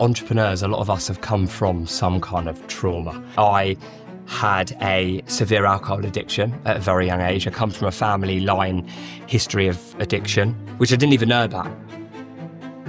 Entrepreneurs, a lot of us have come from some kind of trauma. I had a severe alcohol addiction at a very young age. I come from a family line history of addiction, which I didn't even know about.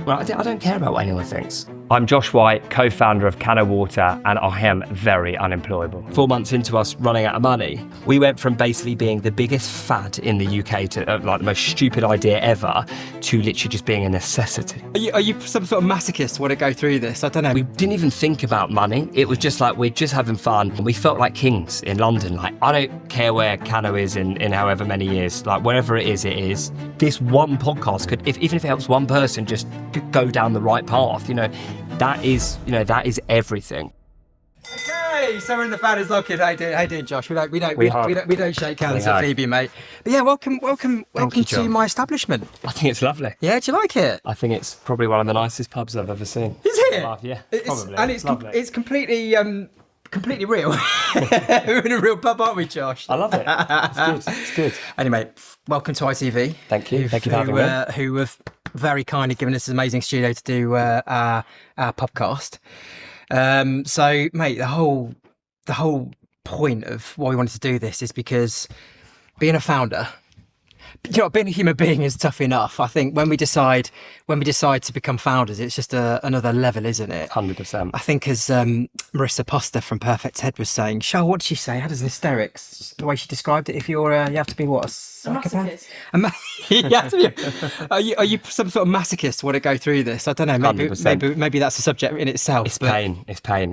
Well, I don't care about what anyone thinks. I'm Josh White, co-founder of Cano Water, and I am very unemployable. 4 months into us running out of money, we went from basically being the biggest fad in the UK to like the most stupid idea ever to literally just being a necessity. Are you some sort of masochist want to go through this? I don't know. We didn't even think about money. It was just like we're just having fun. And we felt like kings in London. Like, I don't care where Cano is in however many years. Like, wherever it is, it is. This one podcast could, even if it helps one person just go down the right path, that is everything. Okay, so we're in the founders lock-in. How you doing, Josh? We don't shake hands at Phoebe, mate. But yeah, welcome you, to my establishment. I think it's lovely. Yeah, do you like it? I think it's probably one of the nicest pubs I've ever seen. Is it? Yeah, probably. And it's lovely. It's completely real. We're in a real pub, aren't we, Josh? I love it. It's good. Anyway, welcome to ITV. Thank you. Thank you for having me. Who have very kindly given us an amazing studio to do our podcast. So, mate, the whole point of why we wanted to do this is because being a founder, being a human being is tough enough. I think when we decide to become founders, it's just another level, isn't it? 100%. I think as Marissa Poster from Perfect Head was saying, Charles, what did she say? How does hysterics, the way she described it, if you have to be what? A psychopath? You have to be. Are you some sort of masochist want to go through this? I don't know. Maybe that's a subject in itself. It's pain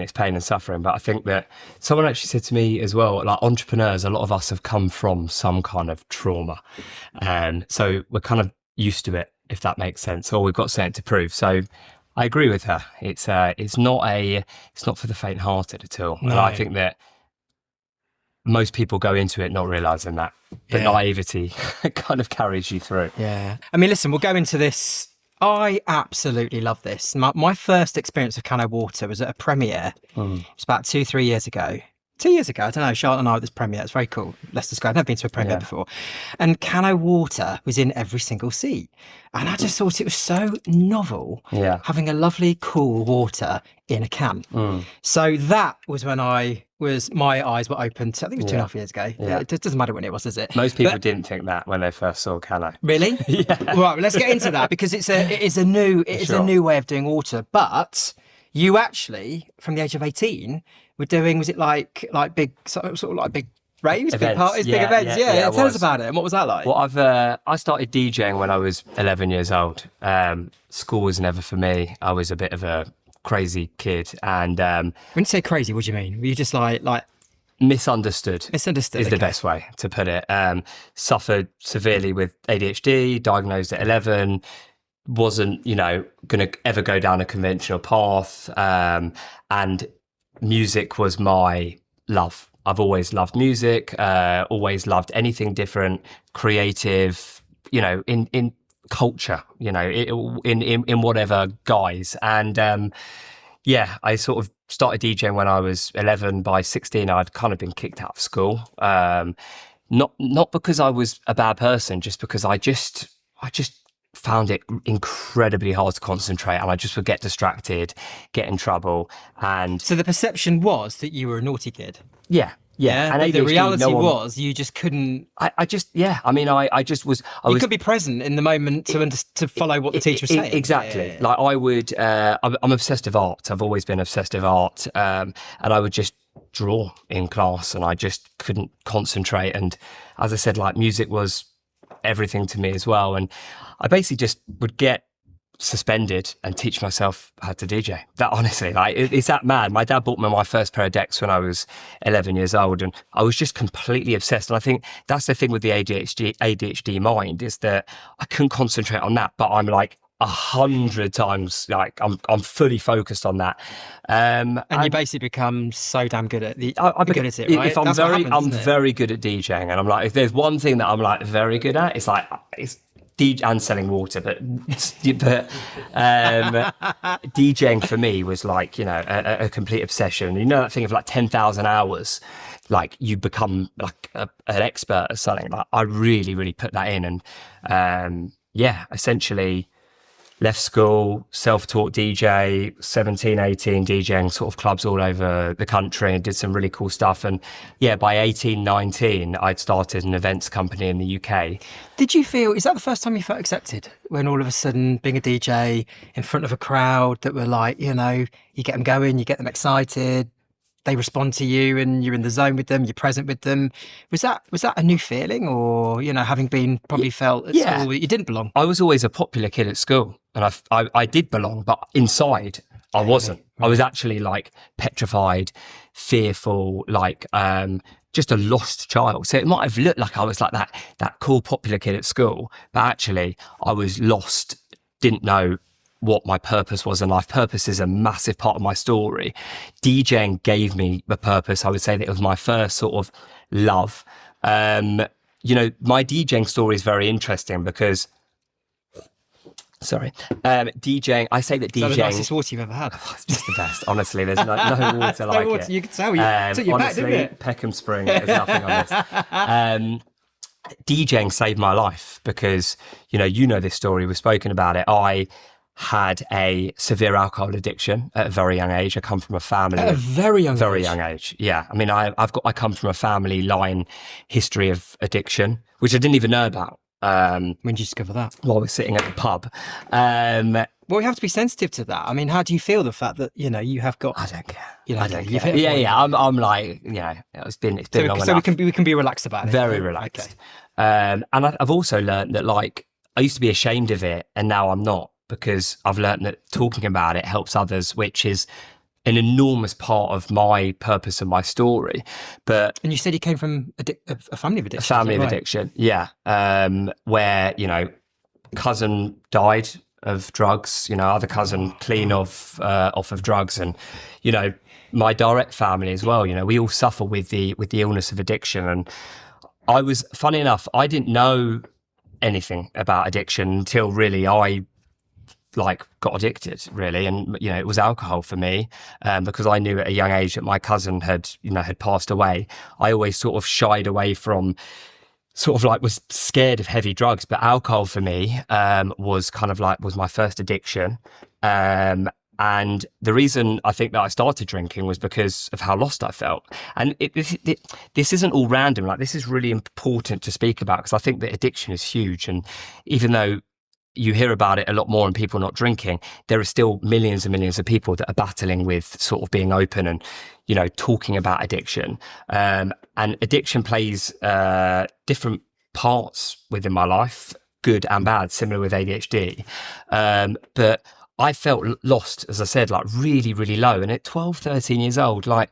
and suffering. But I think that someone actually said to me as well, like, entrepreneurs, a lot of us have come from some kind of trauma. And so we're kind of used to it, if that makes sense, or we've got something to prove. So I agree with her. It's not for the faint-hearted at all. No. And I think that most people go into it not realizing that the naivety kind of carries you through. Yeah. I mean, listen, we'll go into this. I absolutely love this. My first experience of Cano Water was at a premiere. It was about 2-3 years ago. 2 years ago, I don't know, Charlotte and I at this premiere. It's very cool. Leicester Square. I've never been to a premiere before. And Cano Water was in every single seat. And I just thought it was so novel having a lovely, cool water in a can. So that was when my eyes were opened. I think it was 2.5 years ago. Yeah. It doesn't matter when it was, does it? Most people didn't think that when they first saw Cano. Really? Yeah. Right, let's get into that because it is a new way of doing water. But you actually, from the age of 18, were doing, was it like big, sort of like big raves, events. Big parties, big events? Yeah. Tell us about it. And what was that like? Well, I started DJing when I was 11 years old. School was never for me. I was a bit of a crazy kid. And when you say crazy, what do you mean? Were you just like misunderstood is the best way to put it. Suffered severely with ADHD, diagnosed at 11, wasn't, going to ever go down a conventional path. And music was my love. I've always loved music, always loved anything different, creative, in culture, in whatever guise. And I sort of started DJing when I was 11. By 16, I'd kind of been kicked out of school. Not because I was a bad person, just because I just found it incredibly hard to concentrate, and I just would get distracted, get in trouble. And so the perception was that you were a naughty kid. Yeah. And ADHD, the reality was you just couldn't. I just was. You could be present in the moment to follow what the teacher was saying. Exactly. Like I would. I'm obsessed with art. I've always been obsessed with art, and I would just draw in class, and I just couldn't concentrate. And as I said, like, music was everything to me as well. And I basically just would get suspended and teach myself how to DJ. That, honestly, like, it's that mad. My dad bought me my first pair of decks when I was 11 years old, and I was just completely obsessed. And I think that's the thing with the ADHD mind, is that I couldn't concentrate on that, but I'm like 100 times, like, I'm fully focused on that. And you basically become so damn good at good at it, right? If I'm very good at DJing, and I'm like, if there's one thing that I'm like very good at, it's DJ and selling water, but DJing for me was like, a complete obsession. That thing of like 10,000 hours, like you become like an expert at something. Like I really, really put that in, and essentially left school, self-taught DJ, 17, 18, DJing sort of clubs all over the country, and did some really cool stuff. And yeah, by 18, 19, I'd started an events company in the UK. Did you feel, is that the first time you felt accepted? When all of a sudden being a DJ in front of a crowd that were like, you know, you get them going, you get them excited, they respond to you and you're in the zone with them, you're present with them. Was that a new feeling, or, you know, having been probably felt at school that you didn't belong? I was always a popular kid at school, and I did belong, but inside I wasn't. I was actually like petrified, fearful, like just a lost child. So it might have looked like I was like that cool popular kid at school, but actually I was lost, didn't know what my purpose was in life. Purpose is a massive part of my story. DJing gave me the purpose. I would say that it was my first sort of love. You know, my DJing story is very interesting because, DJing, I say that DJing... Is that the nicest water you've ever had? It's just the best, honestly. There's no water like water, it. you can tell. You took your back, didn't it? Peckham Spring, there's nothing on this. DJing saved my life because, you know this story, we've spoken about it. I had a severe alcohol addiction at a very young age. I come from a family at a very young age. Yeah, I mean, I come from a family line history of addiction, which I didn't even know about. When did you discover that? While we're sitting at the pub. Well, we have to be sensitive to that. I mean, how do you feel the fact that, you know, you have got? I don't care. You know, I don't care. Yeah. I'm like, you know, it's been long enough. So we can be relaxed about it. Very relaxed. Okay. And I've also learned that, like, I used to be ashamed of it, and now I'm not, because I've learned that talking about it helps others, which is an enormous part of my purpose and my story. And you said you came from a family of addiction. A family of addiction, yeah. Where, you know, cousin died of drugs, you know, other cousin clean off of drugs, and, you know, my direct family as well. You know, we all suffer with the illness of addiction. And I was, funny enough, I didn't know anything about addiction until really I got addicted, really. And, you know, it was alcohol for me, because I knew at a young age that my cousin had passed away. I always sort of shied away from, was scared of heavy drugs, but alcohol for me was my first addiction. And the reason I think that I started drinking was because of how lost I felt. And this isn't all random. Like, this is really important to speak about, because I think that addiction is huge. And even though you hear about it a lot more and people not drinking, there are still millions and millions of people that are battling with sort of being open and, you know, talking about addiction. And addiction plays different parts within my life, good and bad, similar with ADHD. But I felt lost, as I said, like really, really low. And at 12, 13 years old, like,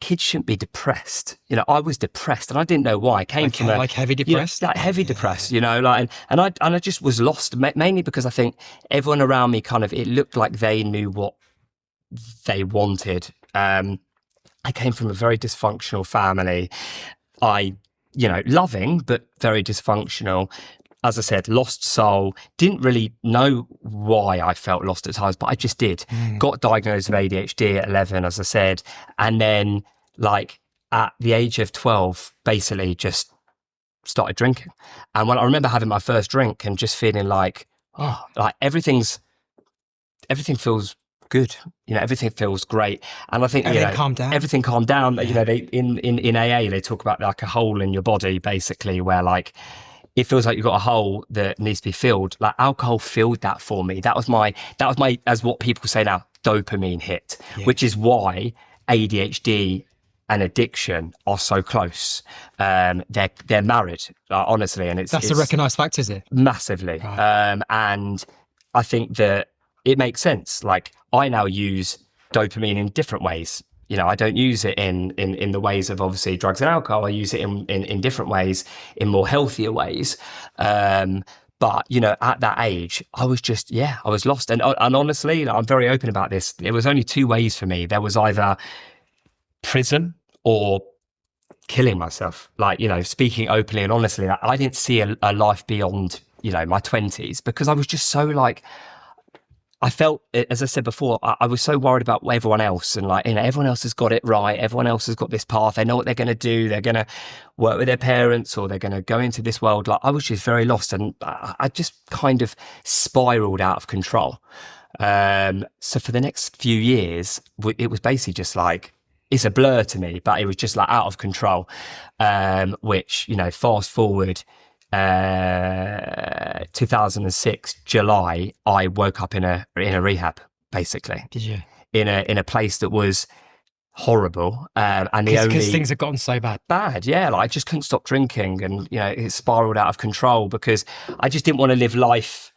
kids shouldn't be depressed. You know, I was depressed, and I didn't know why. I came from heavy depressed, depressed. You know, like, and I just was lost, mainly because I think everyone around me it looked like they knew what they wanted. I came from a very dysfunctional family. Loving, but very dysfunctional. As I said, lost soul. Didn't really know why I felt lost at times, but I just did. Got diagnosed with ADHD at 11, as I said. And then, like, at the age of 12, basically just started drinking. And when I remember having my first drink and just feeling like, everything feels good. You know, everything feels great. And I think everything calmed down. Everything calmed down. Yeah. You know, they in AA they talk about like a hole in your body, basically, where like it feels like you've got a hole that needs to be filled. Like, alcohol filled that for me. That was my, as what people say now, dopamine hit, which is why ADHD and addiction are so close. They're married, honestly, and that's a recognised fact, is it? Massively. Right. And I think that it makes sense. Like, I now use dopamine in different ways. You know, I don't use it in the ways of, obviously, drugs and alcohol. I use it in different ways, in more healthier ways. But, you know, at that age, I was just, I was lost. And honestly, I'm very open about this. There was only two ways for me. There was either prison or killing myself. Like, you know, speaking openly and honestly, like, I didn't see a life beyond, you know, my 20s, because I was just so, like, I felt, as I said before, I was so worried about everyone else, and like, everyone else has got it right. Everyone else has got this path. They know what they're going to do. They're going to work with their parents, or they're going to go into this world. Like, I was just very lost, and I just kind of spiraled out of control. So for the next few years, it was basically just like, it's a blur to me, but it was just like out of control. Which, fast forward, 2006 July, I woke up in a rehab, basically. Did you? In a place that was horrible, and because things had gotten so bad, yeah. Like, I just couldn't stop drinking, and it spiraled out of control because I just didn't want to live life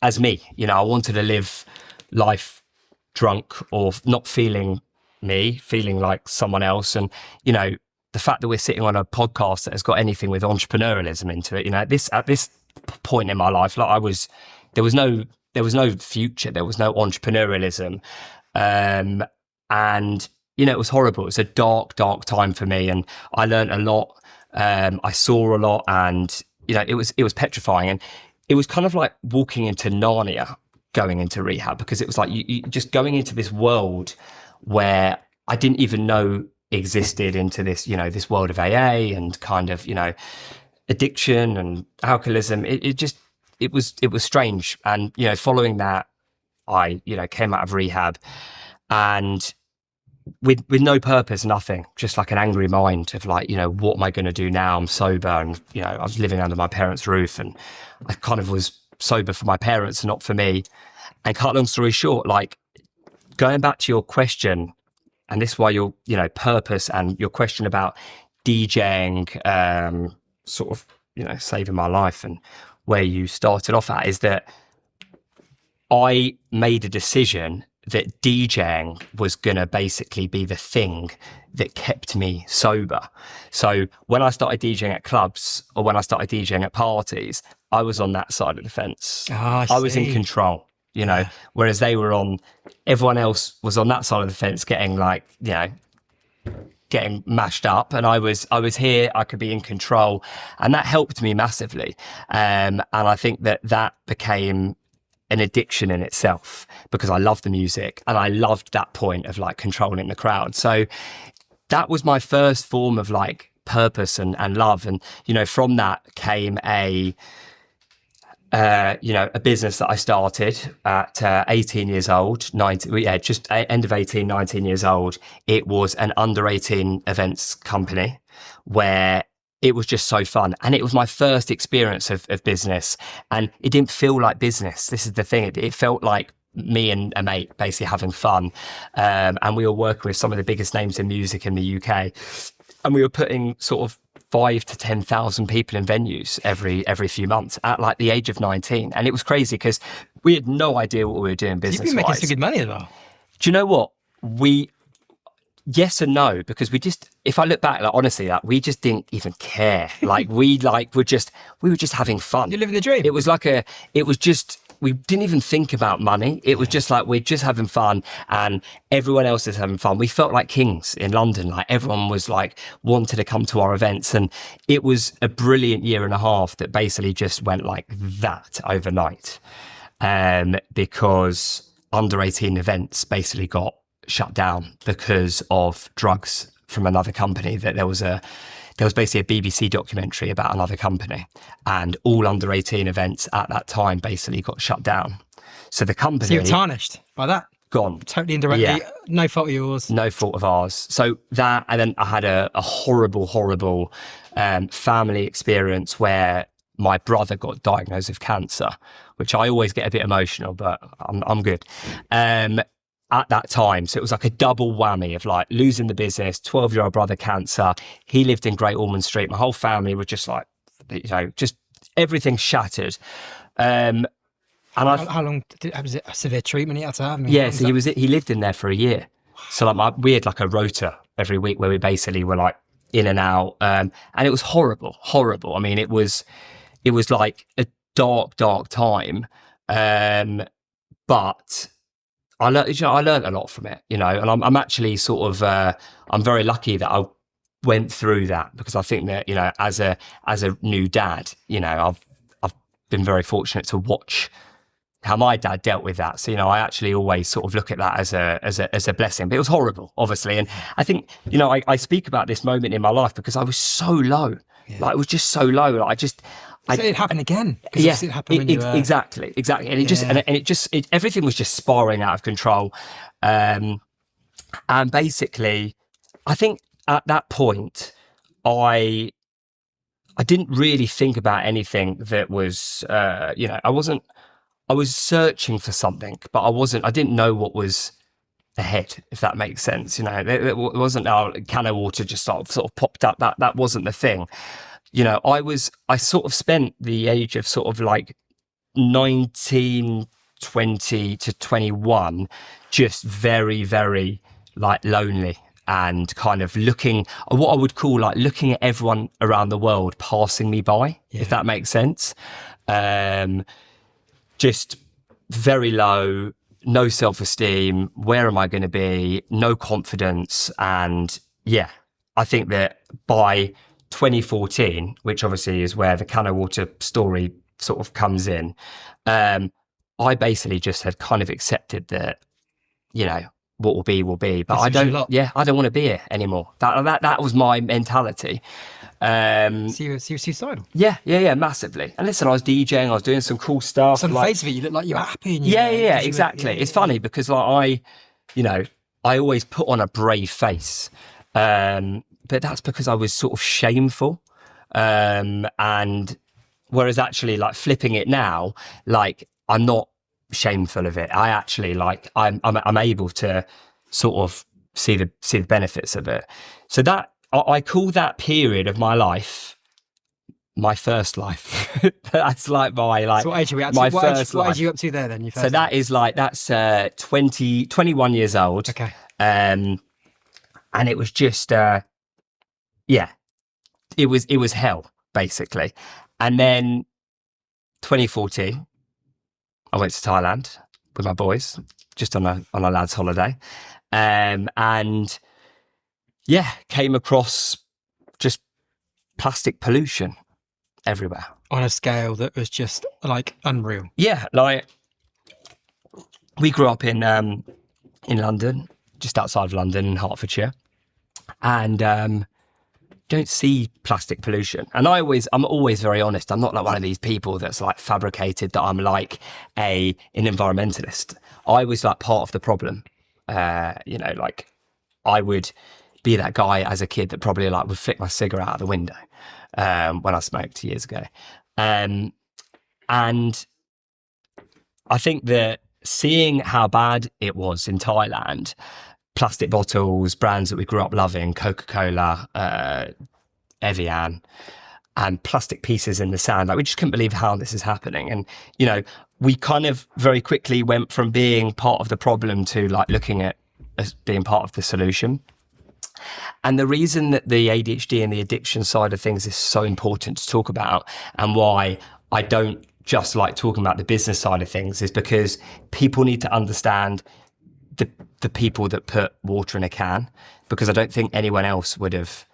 as me. I wanted to live life drunk, or not feeling me, feeling like someone else. And the fact that we're sitting on a podcast that has got anything with entrepreneurialism into it, at this point in my life, like, there was no future, there was no entrepreneurialism, and it was horrible. It was a dark time for me, and I learned a lot. I saw a lot, and it was petrifying, and it was kind of like walking into Narnia, going into rehab, because it was like you just going into this world where I didn't even know existed, into this, this world of AA and kind of, addiction and alcoholism. It was strange. And, following that, I, came out of rehab, and with no purpose, nothing, just like an angry mind of like, what am I going to do now? I'm sober, and, I was living under my parents' roof, and I kind of was sober for my parents, not for me. And cut long story short, like, going back to your question, and this is why your, purpose and your question about DJing, sort of, saving my life, and where you started off at, is that I made a decision that DJing was going to basically be the thing that kept me sober. So when I started DJing at clubs, or when I started DJing at parties, I was on that side of the fence. I was in control. Whereas everyone else was on that side of the fence, getting like, getting mashed up, and I was here. I could be in control, and that helped me massively. And I think that became an addiction in itself, because I loved the music, and I loved that point of like controlling the crowd. So that was my first form of like purpose and love. And, from that came a business that I started at 18 years old, just end of 18, 19 years old. It was an under 18 events company, where it was just so fun. And it was my first experience of business, and it didn't feel like business. This is the thing. It felt like me and a mate basically having fun. And we were working with some of the biggest names in music in the UK. And we were putting sort of 5,000 to 10,000 people in venues every few months at like the age of 19. And it was crazy because we had no idea what we were doing business-wise. You've been making some good money as well. Do you know what? Yes and no, because if I look back, like, honestly, like, we just didn't even care. Like, we were just having fun. You're living the dream. We didn't even think about money. It was just like, we're just having fun, and everyone else is having fun. We felt like kings in London. Like, everyone was like, wanted to come to our events. And it was a brilliant year and a half that basically just went like that overnight. Because under 18 events basically got shut down because of drugs from another company. That there was basically a BBC documentary about another company, and all under 18 events at that time basically got shut down. So the company... So you were tarnished by that? Gone. Totally indirectly. Yeah. No fault of yours. No fault of ours. So that, and then I had a horrible family experience where my brother got diagnosed with cancer, which I always get a bit emotional, but I'm good. At that time. So it was like a double whammy of like losing the business, 12-year-old brother cancer. He lived in Great Ormond Street. My whole family were just like, just everything shattered. And how long was it a severe treatment he had to have? So he lived in there for a year. So like we had like a rota every week where we basically were like in and out. And it was horrible. I mean, it was like a dark time. But I learned a lot from it, and I'm actually sort of, I'm very lucky that I went through that, because I think that, as a new dad, I've been very fortunate to watch how my dad dealt with that. So, I actually always sort of look at that as a blessing, but it was horrible, obviously. And I think, I speak about this moment in my life because I was so low. Like, it was just so low. Like, it happened again. It happened when you were... Exactly. And everything was just spiraling out of control. And basically, I think at that point, I didn't really think about anything that was, I was searching for something, but I didn't know what was ahead, if that makes sense. It wasn't Cano Water just sort of popped up. That wasn't the thing. I sort of spent the age of sort of like 19, 20 to 21, just very, very like lonely and kind of looking at everyone around the world passing me by, if that makes sense. Just very low, no self-esteem. Where am I going to be? No confidence. And I think that by 2014, which obviously is where the Cano Water story sort of comes in, I basically just had kind of accepted that, what will be, but I don't want to be here anymore. That was my mentality. So you were suicidal? Yeah, massively. And listen, I was DJing, I was doing some cool stuff. So on the face of it, you look like you're happy. And Exactly. It's funny because like I always put on a brave face. But that's because I was sort of shameful. And whereas actually like flipping it now, like I'm not shameful of it. I actually like I'm able to sort of see the benefits of it. So that I call that period of my life my first life. That's like my like. So what age are we at? My what first age, what life. age are you up to there then? So that is like that's 21 years old. Okay. And it was just it was hell basically. And then 2014, I went to Thailand with my boys, just on a lad's holiday, and came across just plastic pollution everywhere on a scale that was just like unreal. Yeah, like we grew up in London, just outside of London, in Hertfordshire, and don't see plastic pollution. And I'm always very honest. I'm not like one of these people that's like fabricated that I'm like an environmentalist. I was like part of the problem. Like I would be that guy as a kid that probably like would flick my cigarette out the window when I smoked years ago. And I think that seeing how bad it was in Thailand, plastic bottles, brands that we grew up loving, Coca-Cola, Evian, and plastic pieces in the sand. Like we just couldn't believe how this is happening. And, we kind of very quickly went from being part of the problem to like looking at as being part of the solution. And the reason that the ADHD and the addiction side of things is so important to talk about, and why I don't just like talking about the business side of things, is because people need to understand the people that put water in a can, because I don't think anyone else would have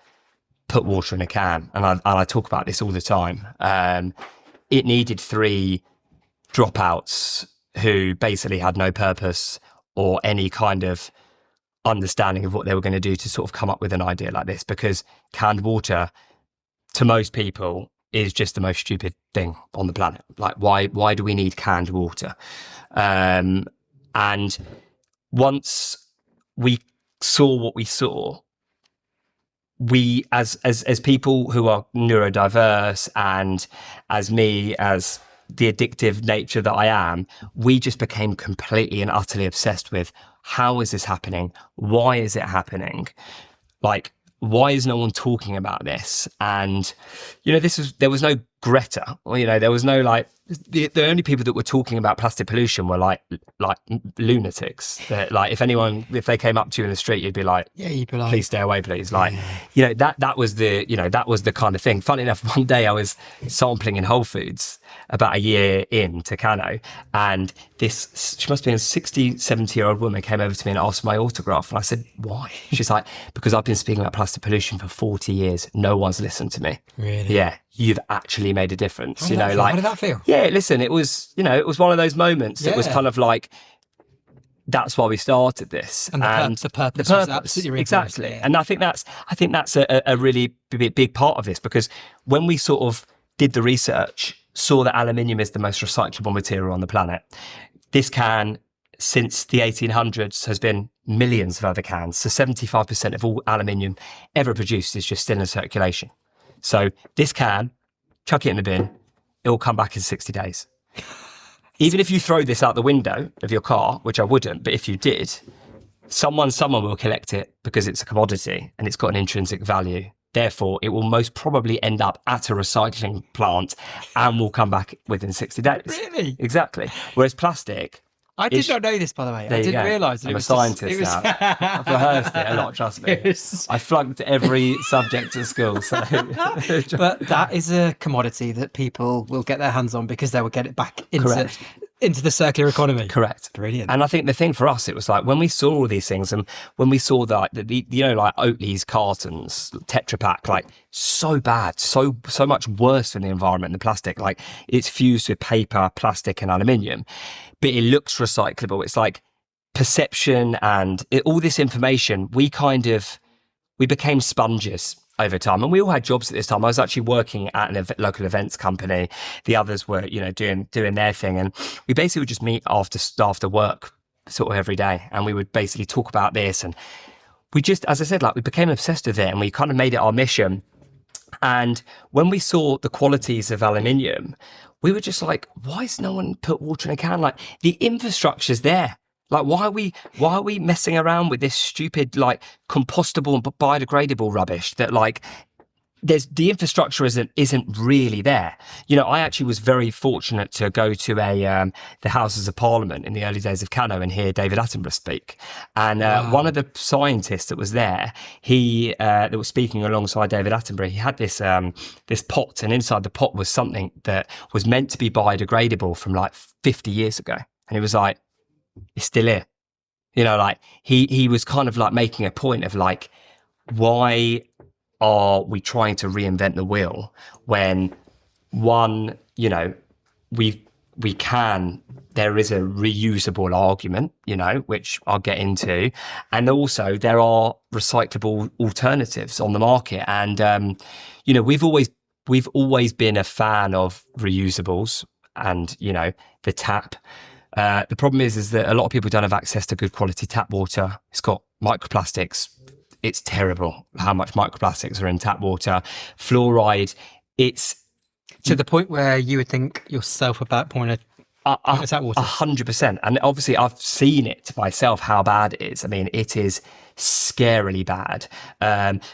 put water in a can. And I talk about this all the time. It needed 3 dropouts who basically had no purpose or any kind of understanding of what they were going to do to sort of come up with an idea like this, because canned water to most people is just the most stupid thing on the planet. Like why do we need canned water? And once we saw what we saw, we as people who are neurodiverse, and as me, as the addictive nature that I am, we just became completely and utterly obsessed with, how is this happening? Why is it happening? Like, why is no one talking about this? And, there was no Greta, or, there was no like, the only people that were talking about plastic pollution were like lunatics. That, like, if they came up to you in the street, you'd be like, please stay away, please. Like, that was the kind of thing. Funny enough, one day I was sampling in Whole Foods about a year into Cano, and she must be a 60, 70-year-old woman came over to me and asked for my autograph. And I said, why? She's like, because I've been speaking about plastic pollution for 40 years. No one's listened to me. Really? Yeah. You've actually really made a difference. How did that feel? Yeah, listen, it was one of those moments that was kind of like, that's why we started this, and the purpose was absolutely reinforced. Exactly. And I think that's a really big part of this, because when we sort of did the research, saw that aluminium is the most recyclable material on the planet. This can, since the 1800s, has been millions of other cans. So 75% of all aluminium ever produced is just still in circulation. So this can, chuck it in the bin, it will come back in 60 days. Even if you throw this out the window of your car, which I wouldn't, but if you did, someone will collect it because it's a commodity and it's got an intrinsic value. Therefore, it will most probably end up at a recycling plant and will come back within 60 days. Really? Exactly. Whereas plastic... I did not know this, by the way. I didn't realise that I'm a scientist now. I've rehearsed it a lot, trust me. I flunked every subject at school. So. But that is a commodity that people will get their hands on because they will get it back into the circular economy. Correct. Brilliant. And I think the thing for us, it was like when we saw all these things, and when we saw that, like Oatly's cartons, Tetra Pak, like so bad, so much worse for the environment than plastic. Like it's fused with paper, plastic and aluminium, but it looks recyclable. It's like perception and all this information, we became sponges over time, and we all had jobs at this time. I was actually working at a local events company. The others were, doing their thing, and we basically would just meet after work sort of every day, and we would basically talk about this. And we just, as I said, like we became obsessed with it, and we kind of made it our mission. And when we saw the qualities of aluminium, we were just like, why has no one put water in a can? Like the infrastructure's there. Like, why are we messing around with this stupid, like, compostable and biodegradable rubbish that, like, the infrastructure isn't really there. I actually was very fortunate to go to the Houses of Parliament in the early days of Cano and hear David Attenborough speak. And one of the scientists that was there, that was speaking alongside David Attenborough, he had this pot, and inside the pot was something that was meant to be biodegradable from like 50 years ago. And he was like, it's still here. Like he was kind of like making a point of like, why are we trying to reinvent the wheel when one, there is a reusable argument, which I'll get into. And also there are recyclable alternatives on the market. And, we've always been a fan of reusables and, the tap. The problem is that a lot of people don't have access to good quality tap water. It's got microplastics. It's terrible how much microplastics are in tap water. Fluoride, it's... To the point where you would think yourself about pouring a tap water. 100%. And obviously I've seen it myself, how bad it is. I mean, it is scarily bad.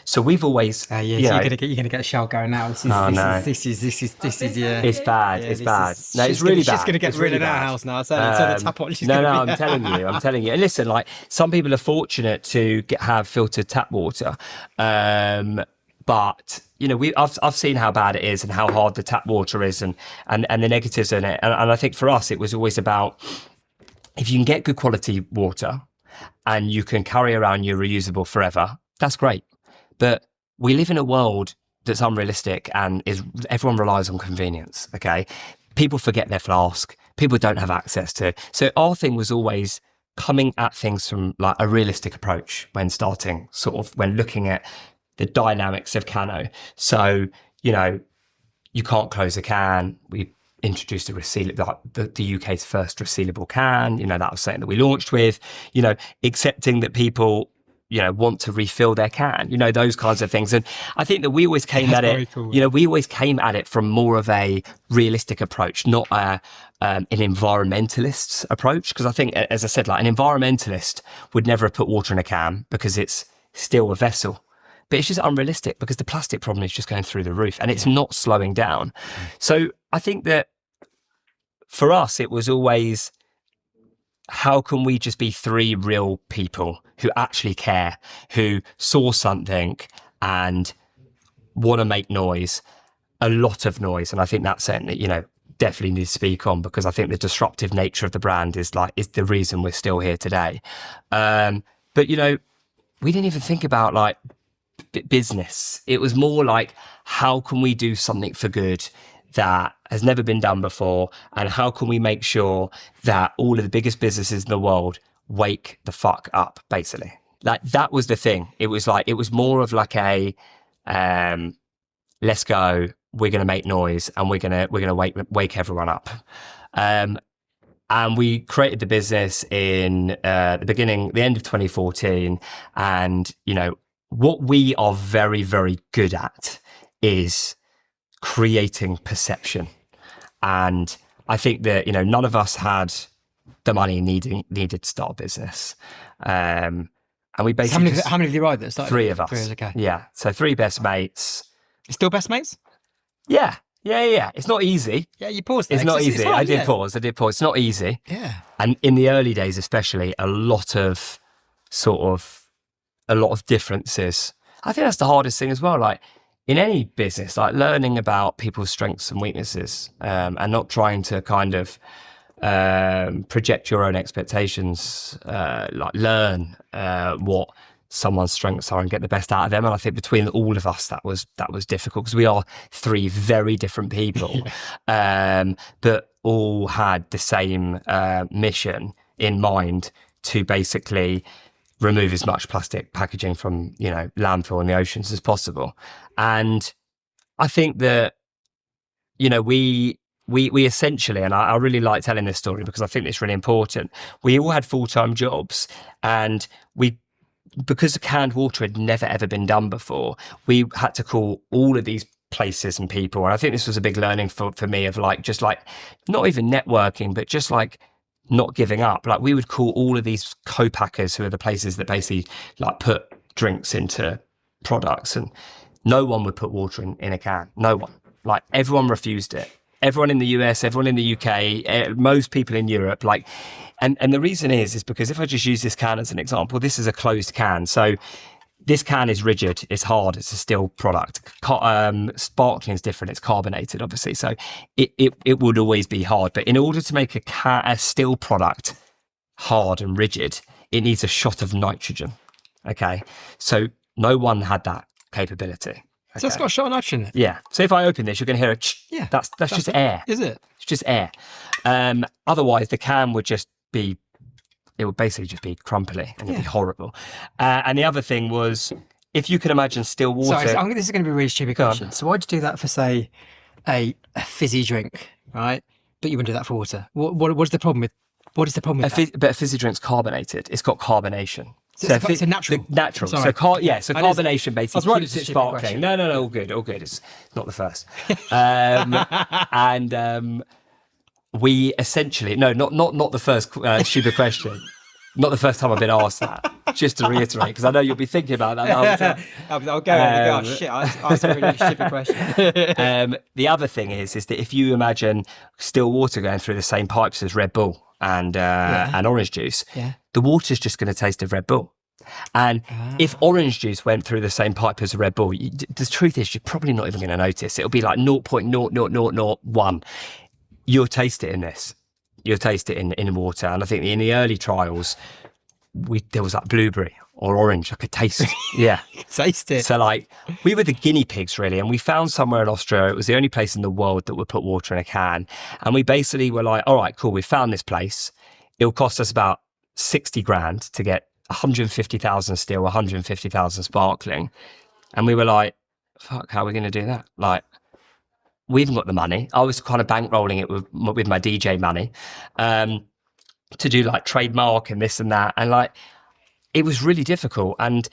So we've always... So you're going to get a shower going now. This is yeah. It's bad. It's bad. No, it's really bad. She's going to get rid of our house now. So the tap on. I'm telling you. And listen, like some people are fortunate to have filtered tap water. But I've seen how bad it is and how hard the tap water is and the negatives in it. And I think for us, it was always about, if you can get good quality water and you can carry around your reusable forever, that's great. But we live in a world that's unrealistic and everyone relies on convenience. Okay. People forget their flask. People don't have access to. So our thing was always coming at things from like a realistic approach when looking at the dynamics of Cano. So, you can't close a can. We introduced the UK's first resealable can. That was something that we launched with, accepting that people, want to refill their can, those kinds of things. And I think that we always came at it, cool. We always came at it from more of a realistic approach, not an environmentalist's approach. Because I think, as I said, like an environmentalist would never have put water in a can because it's still a vessel. But it's just unrealistic because the plastic problem is just going through the roof and it's not slowing down. So I think that for us, it was always, how can we just be three real people who actually care, who saw something and want to make noise, a lot of noise. And I think that's something that, definitely need to speak on, because I think the disruptive nature of the brand is the reason we're still here today. But, we didn't even think about business. It was more like, how can we do something for good that has never been done before? And how can we make sure that all of the biggest businesses in the world wake the fuck up, basically? Like, that was the thing. It was more of like a, let's go, we're going to make noise and we're going to wake everyone up. And we created the business in the end of 2014. And, you know, what we are very, very good at is creating perception. And I think that, you know, none of us had the money needed to start a business. And we basically... How many of you arrived at started? 3 of us. 3 okay. Yeah. So 3 best mates. Still best mates? Yeah. It's not easy. Yeah, you paused there. It's not easy. Hard, I did pause. It's not easy. Yeah. And in the early days, especially, a lot of differences. I think that's the hardest thing as well. Like, in any business, like learning about people's strengths and weaknesses, and not trying to kind of project your own expectations, like learn what someone's strengths are and get the best out of them. And I think between all of us, that was difficult, because we are 3 very different people, but all had the same mission in mind, to basically remove as much plastic packaging from, you know, landfill in the oceans as possible. And I think that, you know, we essentially, and I really like telling this story because I think it's really important. We all had full-time jobs, and because canned water had never ever been done before, we had to call all of these places and people. And I think this was a big learning for me, of like, just like, not even networking, but just like not giving up. Like, we would call all of these co-packers, who are the places that basically like put drinks into products, and no one would put water in a can. No one. Like, everyone refused it. Everyone in the US, everyone in the UK, most people in Europe, like, and the reason is because if I just use this can as an example, this is a closed can. So this can is rigid, it's hard, it's a steel product. Sparkling is different, it's carbonated, obviously. So it would always be hard. But in order to make a steel product hard and rigid, it needs a shot of nitrogen. Okay. So no one had that capability. Okay. So it's got a shot of nitrogen in it? Yeah. So if I open this, you're going to hear a yeah. That's just air. Is it? It's just air. Otherwise, the can would just be, it would basically just be crumply, and it'd be horrible. And the other thing was, if you can imagine still water... Sorry, this is going to be a really stupid question. So why'd you do that for, say, a fizzy drink, right? But you wouldn't do that for water. What's the problem with that? But a fizzy drink's carbonated. It's got carbonation. So it's a natural. Natural. So carbonation basically keeps it sparkling. No, all good. It's not the first. We essentially, not the first stupid question. Not the first time I've been asked that. Just to reiterate, because I know you'll be thinking about that the whole time. I'll go. Oh shit! I asked a really stupid question. The other thing is that if you imagine still water going through the same pipes as Red Bull and orange juice, the water's just going to taste of Red Bull. And if orange juice went through the same pipe as a Red Bull, the truth is you're probably not even going to notice. It'll be like 0.0001. You'll taste it in this. You'll taste it in water. And I think in the early trials, there was like blueberry or orange. I could taste it. Yeah. Taste it. So like, we were the guinea pigs really. And we found somewhere in Austria, it was the only place in the world that would put water in a can. And we basically were like, all right, cool. We found this place. It'll cost us about 60 grand to get 150,000 still, 150,000 sparkling. And we were like, fuck, how are we going to do that? Like, we haven't got the money. I was kind of bankrolling it with my DJ money to do like trademark and this and that. And like, it was really difficult. And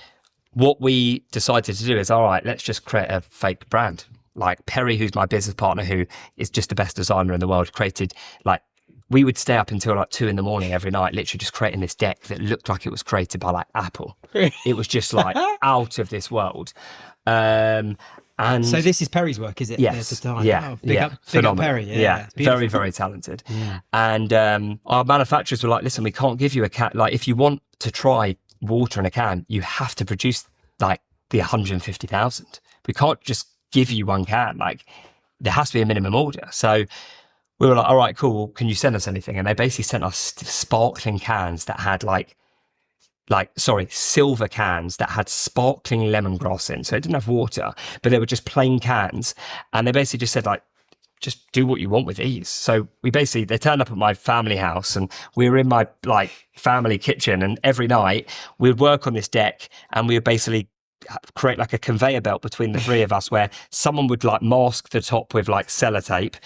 what we decided to do is, all right, let's just create a fake brand. Like Perry, who's my business partner, who is just the best designer in the world, created like, we would stay up until like 2 a.m. every night, literally just creating this deck that looked like it was created by like Apple. It was just like out of this world. And so this is Perry's work, is it? Yes. At the time? Yeah. Oh, big up Perry. Yeah. Very, very talented. Yeah. And our manufacturers were like, listen, we can't give you a can. Like, if you want to try water in a can, you have to produce like the 150,000. We can't just give you one can. Like, there has to be a minimum order. So we were like, all right, cool. Can you send us anything? And they basically sent us sparkling cans that had silver cans that had sparkling lemongrass in. So it didn't have water, but they were just plain cans. And they basically just said like, just do what you want with these. So they turned up at my family house, and we were in my like family kitchen, and every night we would work on this deck, and we would basically create like a conveyor belt between the three of us, where someone would like mask the top with like sellotape,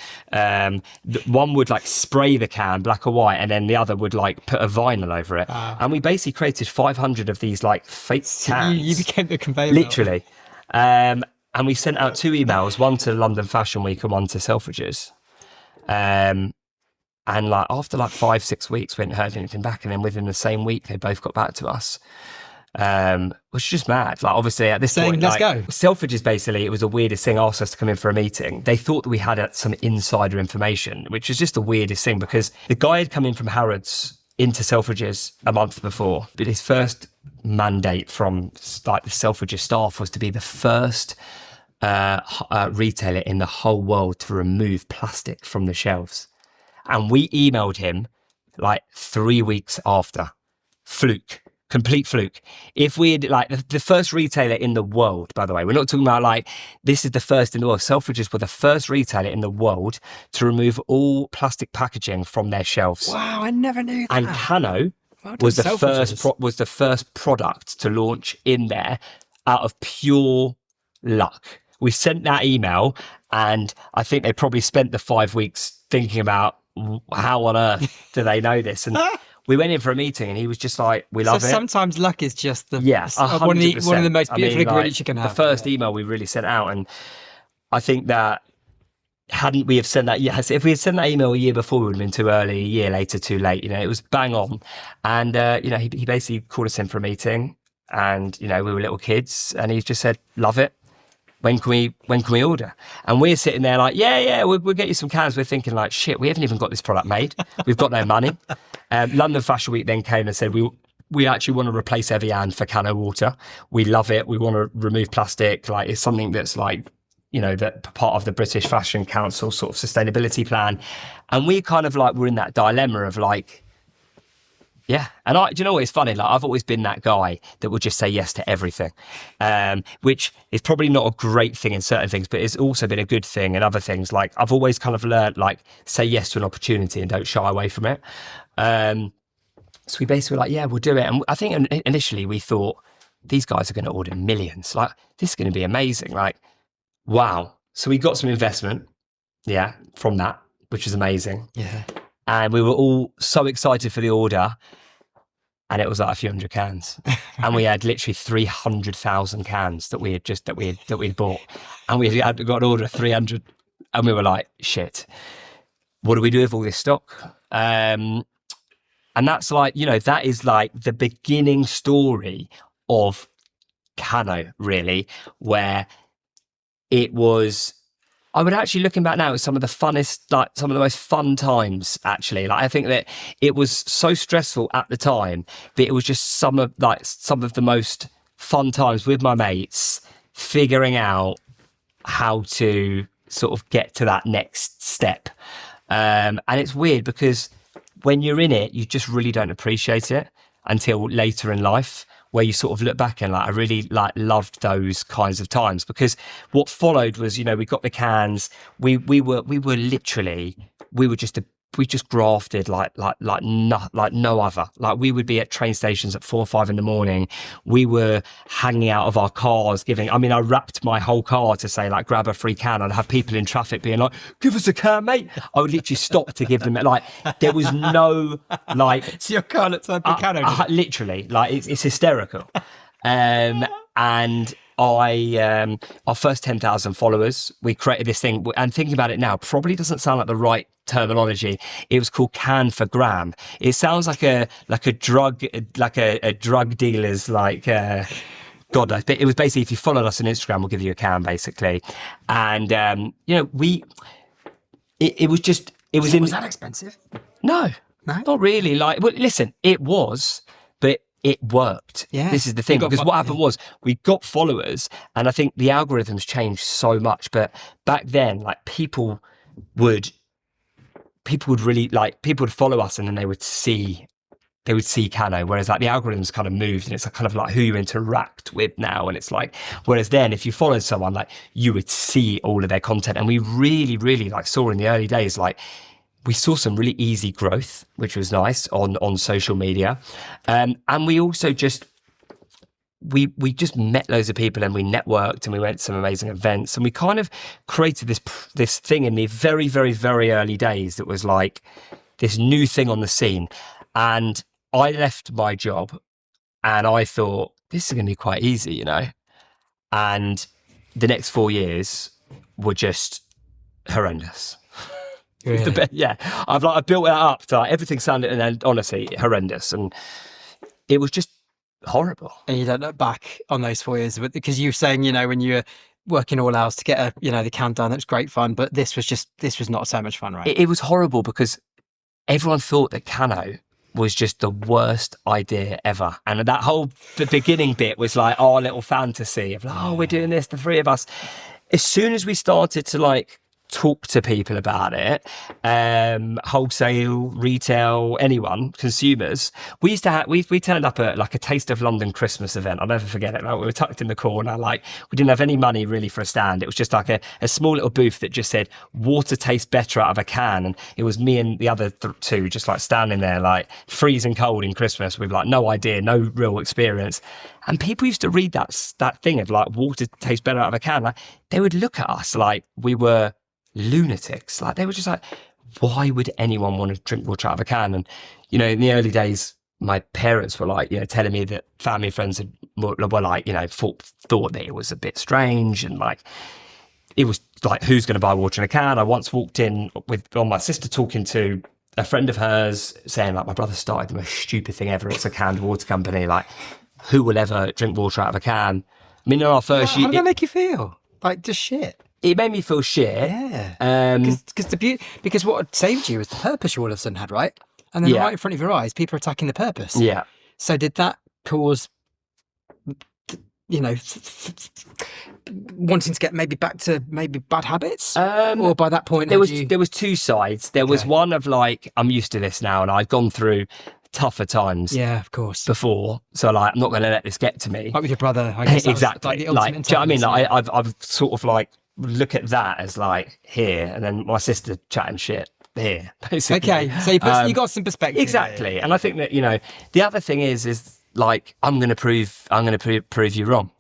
one would like spray the can black or white, and then the other would like put a vinyl over it. And we basically created 500 of these like fake cans. You became the conveyor belt. Literally. And we sent out 2 emails, one to London Fashion Week and one to Selfridges. And like after like 5-6 weeks, we hadn't heard anything back. And then within the same week, they both got back to us, which is just mad. Like obviously at this point, let's go. Selfridges, basically, it was the weirdest thing, asked us to come in for a meeting. They thought that we had some insider information, which is just the weirdest thing, because the guy had come in from Harrods into Selfridges a month before, but his first mandate from like the Selfridges staff was to be the first retailer in the whole world to remove plastic from the shelves. And we emailed him like 3 weeks after. Fluke. Complete fluke. If we had like the first retailer in the world, by the way, we're not talking about like this is the first in the world. Selfridges were the first retailer in the world to remove all plastic packaging from their shelves. Wow, I never knew that. And Cano was the first product to launch in there out of pure luck. We sent that email, and I think they probably spent the 5 weeks thinking about how on earth do they know this. And we went in for a meeting, and he was just like, "We love it." Sometimes luck is just one of the most beautiful ingredients you can have. The first email we really sent out, and I think that hadn't we have sent that, if we had sent that email a year before, we would have been too early. A year later, too late. It was bang on. And he basically called us in for a meeting, and we were little kids, and he just said, "Love it. When can we order?" And we're sitting there like, we'll get you some cans. We're thinking like, shit, we haven't even got this product made. We've got no money. London Fashion Week then came and said, we actually want to replace Evian for Cano Water. We love it. We want to remove plastic. Like it's something that's like, that part of the British Fashion Council sort of sustainability plan. And we kind of like, we're in that dilemma of like, yeah. And do you know what? It's funny. Like I've always been that guy that would just say yes to everything, which is probably not a great thing in certain things, but it's also been a good thing in other things. Like I've always kind of learned, like, say yes to an opportunity and don't shy away from it. So we basically were like, yeah, we'll do it. And I think initially we thought these guys are going to order millions. Like this is going to be amazing. Like, wow. So we got some investment, from that, which is amazing. Yeah. And we were all so excited for the order. And it was like a few hundred cans, and we had literally 300,000 cans that we had bought, and we had got an order of 300, and we were like, shit, what do we do with all this stock? And that's like, that is like the beginning story of Cano, really, where it was. I would actually, looking back now, it was some of the funnest, like some of the most fun times, actually. Like I think that it was so stressful at the time, but it was just some of the most fun times with my mates, figuring out how to sort of get to that next step. And it's weird because when you're in it, you just really don't appreciate it until later in life, where you sort of look back and like, I really like loved those kinds of times, because what followed was, we got the cans, we just grafted like no other. Like we would be at train stations at 4 or 5 in the morning. We were hanging out of our cars I wrapped my whole car to say like, grab a free can. I'd have people in traffic being like, give us a can, mate. I would literally stop to give them like, there was no like. So your car looks like a Cano. Literally, like it's hysterical. And our first 10,000 followers, we created this thing, and thinking about it now, probably doesn't sound like the right terminology. It was called Can for Gram. It sounds like a drug, like a drug dealer's like, God knows. But it was basically, if you followed us on Instagram, we'll give you a can, basically. And, it was that expensive? No, not really. Like, well, listen, it was, but it worked. Yeah. This is the thing, because what happened was we got followers, and I think the algorithms changed so much. But back then, like people would really like, people would follow us, and then they would see they would see Cano, whereas like the algorithms kind of moved and it's kind of like who you interact with now. And it's like, whereas then if you followed someone, like you would see all of their content. And we really, really like saw in the early days, like we saw some really easy growth, which was nice on social media. And we also just, we just met loads of people and we networked and we went to some amazing events and we kind of created this thing in the very, very, very early days that was like this new thing on the scene. And I left my job and I thought, this is going to be quite easy, you know? And the next 4 years were just horrendous. Really? Yeah. I built it up to like, everything sounded, and then honestly, horrendous. And it was just horrible. And you don't look back on those 4 years, because you were saying, you know, when you were working all hours to get the can done, that was great fun, but this was not so much fun, right? It was horrible because everyone thought that Cano was just the worst idea ever. And the beginning bit was like our little fantasy of like, oh, we're doing this, the three of us. As soon as we started to like talk to people about it, wholesale, retail, anyone, consumers, we used to have, we turned up at like a Taste of London Christmas event. I'll never forget it. Like, we were tucked in the corner, like we didn't have any money really for a stand. It was just like a small little booth that just said water tastes better out of a can. And it was me and the other two just like standing there like freezing cold in Christmas with like no idea, no real experience. And people used to read that thing of like water tastes better out of a can. Like they would look at us like we were lunatics. Like they were just like, why would anyone want to drink water out of a can? And you know, in the early days, my parents were like, you know, telling me that family and friends were like, you know, thought that it was a bit strange, and like it was like, who's going to buy water in a can? I once walked in on my sister talking to a friend of hers, saying like, my brother started the most stupid thing ever. It's a canned water company. Like, who will ever drink water out of a can? I mean, in our first year, how did that make you feel? Like just shit. It made me feel shit. Yeah. Because what saved you was the purpose you all of a sudden had, right? And then right in front of your eyes, people are attacking the purpose. Yeah. So did that cause, you know, wanting to get maybe back to maybe bad habits? Or by that point, there was two sides. There was one of like, I'm used to this now, and I've gone through tougher times. Yeah, of course. Before, so like, I'm not going to let this get to me. Like with your brother, I guess. Exactly. Like, do you know what I mean? Like, I've sort of like look at that as like here, and then my sister chatting shit here, basically. Okay, so you got some perspective. Exactly. There. And I think that, you know, the other thing is like, I'm going to prove you wrong.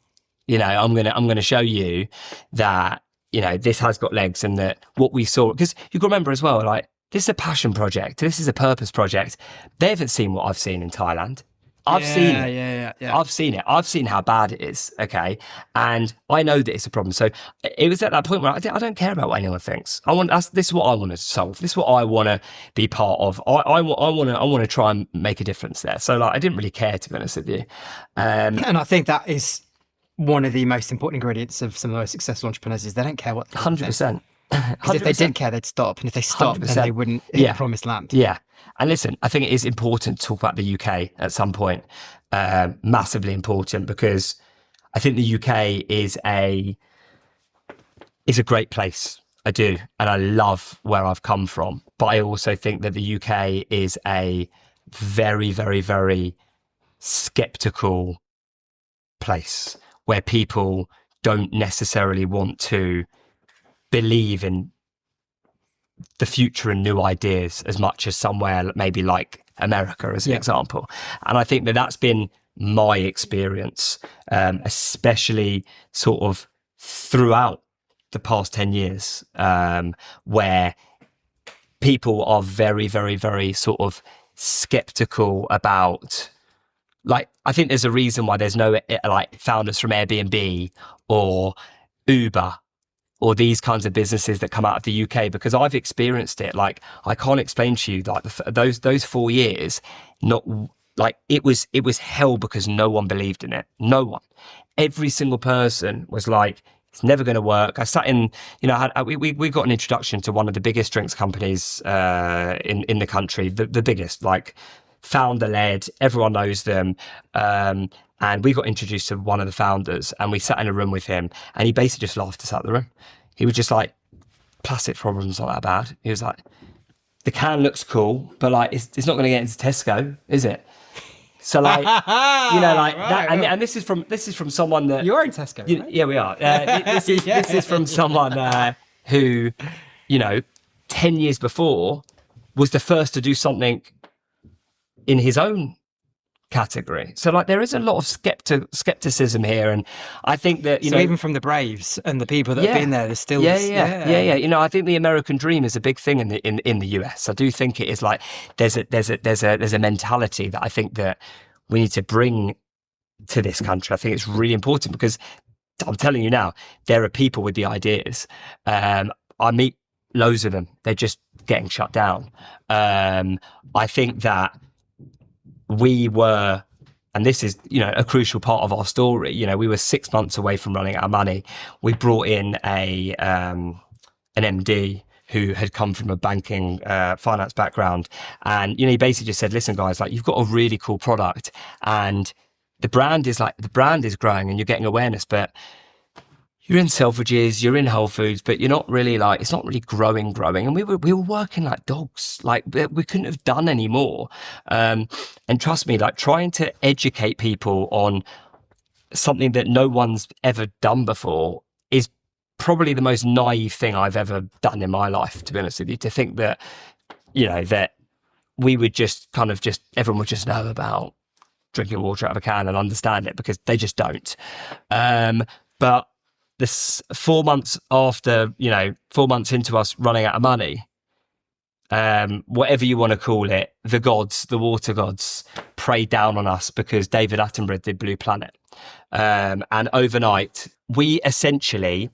You know, I'm going to show you that, you know, this has got legs, and that what we saw, because you've got to remember as well, like, this is a passion project. This is a purpose project. They haven't seen what I've seen in Thailand. I've seen it. Yeah. I've seen it. I've seen how bad it is. Okay. And I know that it's a problem. So it was at that point where I don't care about what anyone thinks. This is what I want to solve. This is what I want to be part of. I want to try and make a difference there. So like, I didn't really care, to be honest with you. And I think that is one of the most important ingredients of some of the most successful entrepreneurs is they don't care what. 100%. Because if they didn't care, they'd stop. And if they stopped, then they wouldn't hit the promised land. Yeah. And listen, I think it is important to talk about the UK at some point. Massively important, because I think the UK is a great place. I do. And I love where I've come from. But I also think that the UK is a very, very, very skeptical place where people don't necessarily want to believe in the future and new ideas as much as somewhere maybe like America, as an example. And I think that that's been my experience, especially sort of throughout the past 10 years, where people are very, very, very sort of skeptical about, like, I think there's a reason why there's no like founders from Airbnb or Uber or these kinds of businesses that come out of the UK, because I've experienced it. Like, I can't explain to you, like, those 4 years, not like, it was hell, because no one believed in it. No one. Every single person was like, it's never going to work. I sat in, you know, we got an introduction to one of the biggest drinks companies in the country, the biggest, like, founder-led, everyone knows them. And we got introduced to one of the founders, and we sat in a room with him, and he basically just laughed us out of the room. He was just like, plastic problems not that bad. He was like, the can looks cool, but like it's not going to get into Tesco, is it? So like, you know, like that, and this is from someone that you're in Tesco, right? Yeah, we are. This is from someone who, you know, 10 years before was the first to do something in his own category. So like there is a lot of skepticism here, and I think that you know, even from the Braves and the people that have been there, there's still You know, I think the American dream is a big thing in the US. I do think it is like there's a mentality that I think that we need to bring to this country. I think it's really important because I'm telling you now, there are people with the ideas. I meet loads of them. They're just getting shut down. I think that we were, and this is, you know, a crucial part of our story. You know, we were 6 months away from running out of money. We brought in an MD who had come from a banking finance background, and you know, he basically just said, "Listen, guys, like you've got a really cool product, and the brand is growing, and you're getting awareness, but you're in Selfridges, you're in Whole Foods, but you're not really like, it's not really growing. And we were working like dogs. Like we couldn't have done any more. And trust me, like trying to educate people on something that no one's ever done before is probably the most naive thing I've ever done in my life, to be honest with you, to think that, you know, that we would just everyone would just know about drinking water out of a can and understand it, because they just don't. But this 4 months after, you know, 4 months into us running out of money, whatever you want to call it, the water gods prayed down on us because David Attenborough did Blue Planet. And overnight, we essentially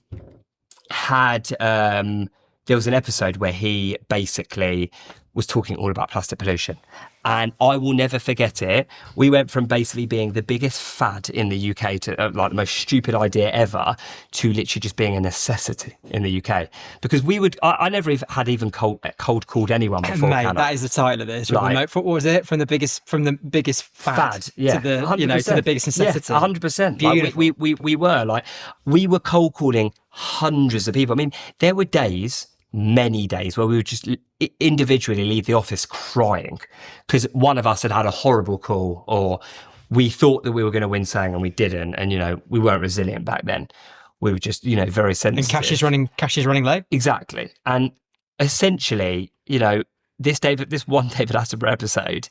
had, there was an episode where he basically was talking all about plastic pollution. And I will never forget it. We went from basically being the biggest fad in the UK to like the most stupid idea ever to literally just being a necessity in the UK. Because I never had even cold called anyone before. Mate, that is the title of this. Like, what was it? From the biggest fad yeah, to the, you know, to the biggest necessity. Yeah, 100%. Like, we were cold calling hundreds of people. I mean, there were many days where we would just individually leave the office crying because one of us had a horrible call, or we thought that we were going to win something and we didn't, and you know, we weren't resilient back then. We were just, you know, very sensitive. And cash is running low. Exactly. And essentially, you know, this one David Attenborough episode,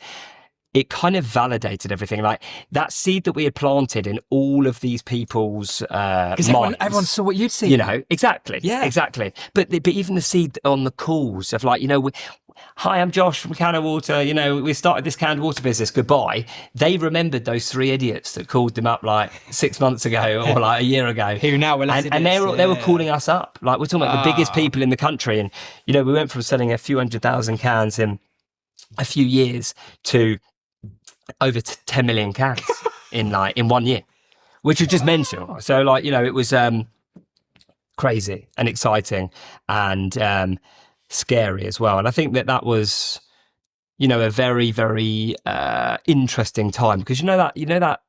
it kind of validated everything. Like that seed that we had planted in all of these people's minds. Everyone saw what you'd seen. You know, exactly. Yeah. Exactly. But even the seed on the calls of like, you know, hi, I'm Josh from Cano Water. You know, we started this canned water business. Goodbye. They remembered those 3 idiots that called them up like 6 months ago or like a year ago. Who now were and they were calling us up. Like we're talking about the biggest people in the country. And, you know, we went from selling a few 100,000 cans in a few years to over 10 million cans in 1 year, which was just mental. So like, you know, it was crazy and exciting and scary as well. And I think that was, you know, a very, very interesting time, because you know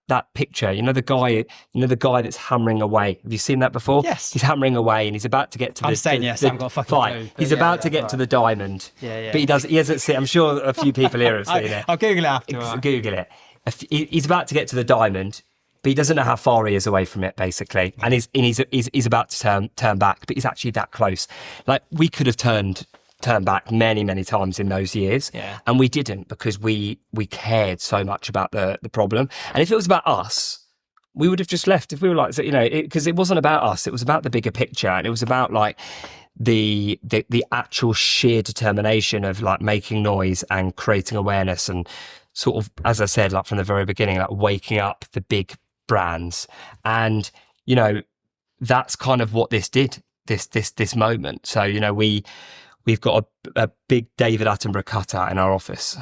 that picture, you know the guy that's hammering away. Have you seen that before? Yes. He's hammering away and he's about to get to I haven't got a fucking clue. He's about to get to the diamond. Yeah. But he hasn't seen, I'm sure a few people here have seen it. I'll Google it after. Google it. He's about to get to the diamond, but he doesn't know how far he is away from it, basically. And he's about to turn back, but he's actually that close. Like we could have turned back many, many times in those years. Yeah. And we didn't, because we cared so much about the problem. And if it was about us, we would have just left. If we were like, you know, because it wasn't about us, it was about the bigger picture. And it was about like the actual sheer determination of like making noise and creating awareness and sort of, as I said, like from the very beginning, like waking up the big brands. And, you know, that's kind of what this did, this moment. So, you know, we've got a big David Attenborough cutout in our office.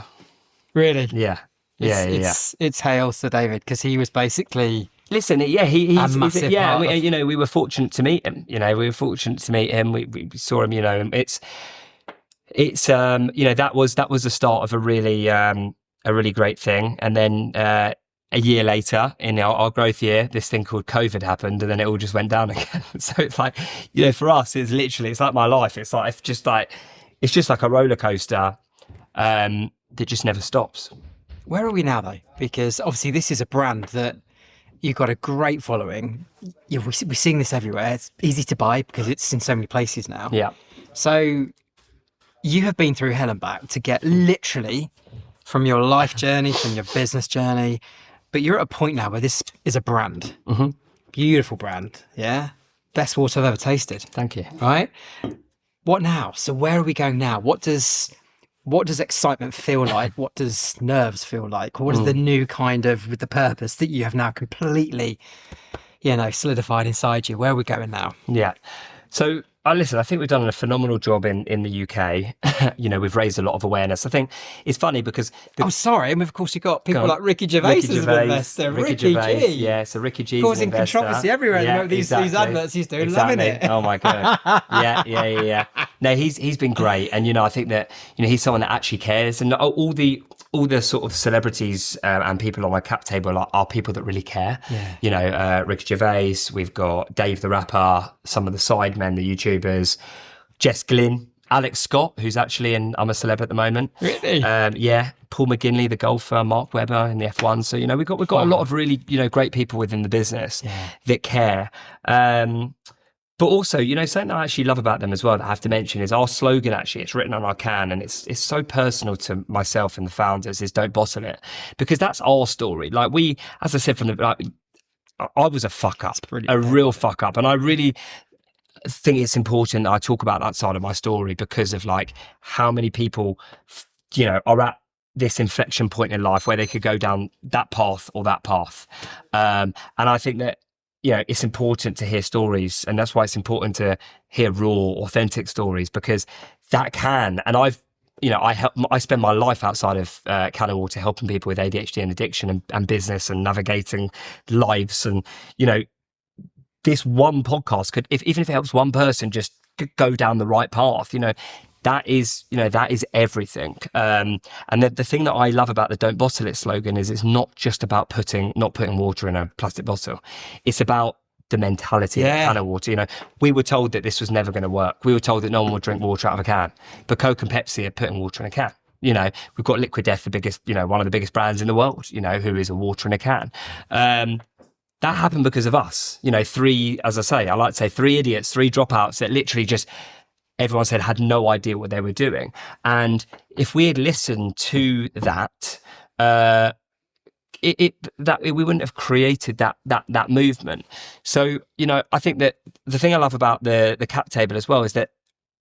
Really? Yeah. It's hails to David, because he was basically... Listen, yeah, he's yeah. You know, we were fortunate to meet him. You know, we saw him. You know, it's you know, that was the start of a really great thing. And then a year later, in our growth year, this thing called COVID happened, and then it all just went down again. So it's like, you know, for us, it's like my life. It's like just like it's just like a roller coaster that just never stops. Where are we now, though? Because obviously this is a brand that you've got a great following. We're seeing this everywhere. It's easy to buy because it's in so many places now. Yeah. So you have been through hell and back to get literally from your life journey, from your business journey, but you're at a point now where this is a brand. Mm-hmm. Beautiful brand. Yeah. Best water I've ever tasted. Thank you. Right? What now? So where are we going now? What does excitement feel like? What does nerves feel like? What is the new kind of, with the purpose that you have now completely, solidified inside you? Where are we going now? Yeah. So listen, I think we've done a phenomenal job in the UK. We've raised a lot of awareness. I think it's funny because... sorry. And of course, you've got people like Ricky Gervais as an investor. Ricky G. Yeah, so Ricky G's causing an investor. controversy everywhere at the moment. These adverts he's doing, loving it. Oh my God. Yeah. No, he's been great. And, I think that, he's someone that actually cares. And all the sort of celebrities and people on my cap table are people that really care. Yeah. Ricky Gervais, we've got Dave the rapper, some of the sidemen, the YouTubers, Jess Glynn, Alex Scott, who's actually in I'm a Celeb at the moment. Really? Yeah. Paul McGinley, the golfer, Mark Webber in the F1. So, we've got a lot of really, great people within the business that care. But also, something that I actually love about them as well that I have to mention is our slogan. Actually, it's written on our can, and it's so personal to myself and the founders, is "Don't bottle it," because that's our story. Like as I said I was a fuck up, real fuck up, and I really think it's important that I talk about that side of my story because of like how many people, are at this inflection point in life where they could go down that path or that path, and I think that. It's important to hear stories, and that's why it's important to hear raw, authentic stories, because that can. And I spend my life outside of Cano Water helping people with ADHD and addiction and business and navigating lives. And, this one podcast could, even if it helps one person just go down the right path, that is everything. And the thing that I love about the "Don't Bottle It" slogan is it's not just about not putting water in a plastic bottle. It's about the mentality of Cano Water. We were told that this was never going to work. We were told that no one would drink water out of a can, but Coke and Pepsi are putting water in a can. We've got Liquid Death, the biggest, one of the biggest brands in the world, who is a water in a can. That happened because of us. Three, as I say, I like to say 3 idiots, 3 dropouts that literally just... everyone said had no idea what they were doing. And if we had listened to that, we wouldn't have created that movement. So, I think that the thing I love about the cap table as well is that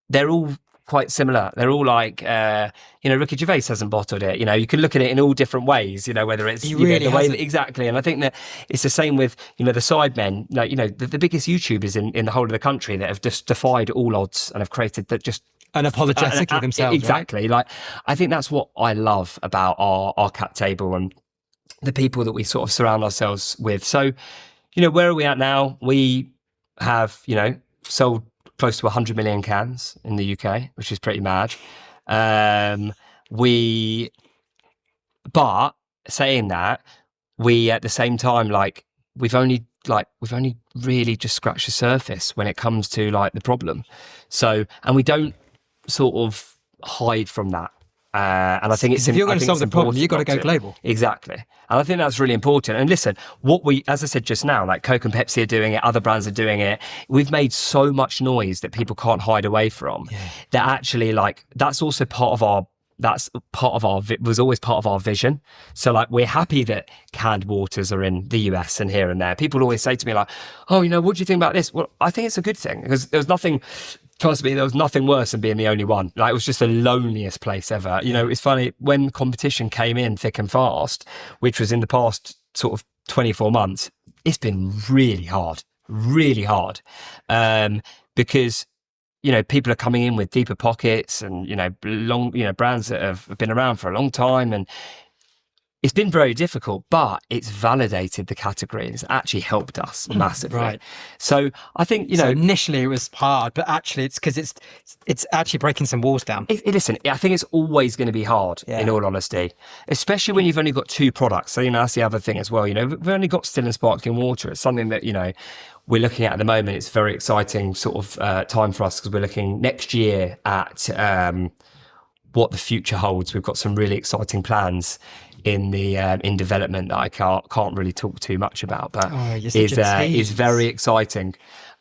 they're all quite similar. They're all like, Ricky Gervais hasn't bottled it. You can look at it in all different ways, whether it's the way that, exactly. And I think that it's the same with, the sidemen, the biggest YouTubers in the whole of the country that have just defied all odds and have created that just unapologetically themselves. Exactly. Right? Like, I think that's what I love about our cap table and the people that we sort of surround ourselves with. So, where are we at now? We have, sold close to 100 million cans in the UK, which is pretty mad. But saying that, we at the same time, we've only really just scratched the surface when it comes to the problem. So, and we don't sort of hide from that. And I think it's if you're going to solve the problem, you've got to go global. Exactly. And I think that's really important. And listen, as I said just now, like Coke and Pepsi are doing it, other brands are doing it. We've made so much noise that people can't hide away from. Yeah. That actually, that's also was always part of our vision. So we're happy that canned waters are in the US and here and there. People always say to me oh, what do you think about this? Well, I think it's a good thing because trust me, there was nothing worse than being the only one. It was just the loneliest place ever. It's funny, when competition came in thick and fast, which was in the past sort of 24 months, it's been really hard. Because, people are coming in with deeper pockets and, long, brands that have been around for a long time. And, it's been very difficult, but it's validated the category and it's actually helped us massively. Right. So I think, So initially it was hard, but actually it's because it's actually breaking some walls down. Listen, I think it's always going to be hard, in all honesty, especially when you've only got 2 products. So, that's the other thing as well. We've only got still and sparkling water. It's something that, we're looking at the moment. It's a very exciting sort of time for us because we're looking next year at what the future holds. We've got some really exciting plans in the in development that I can't really talk too much about, but is very exciting.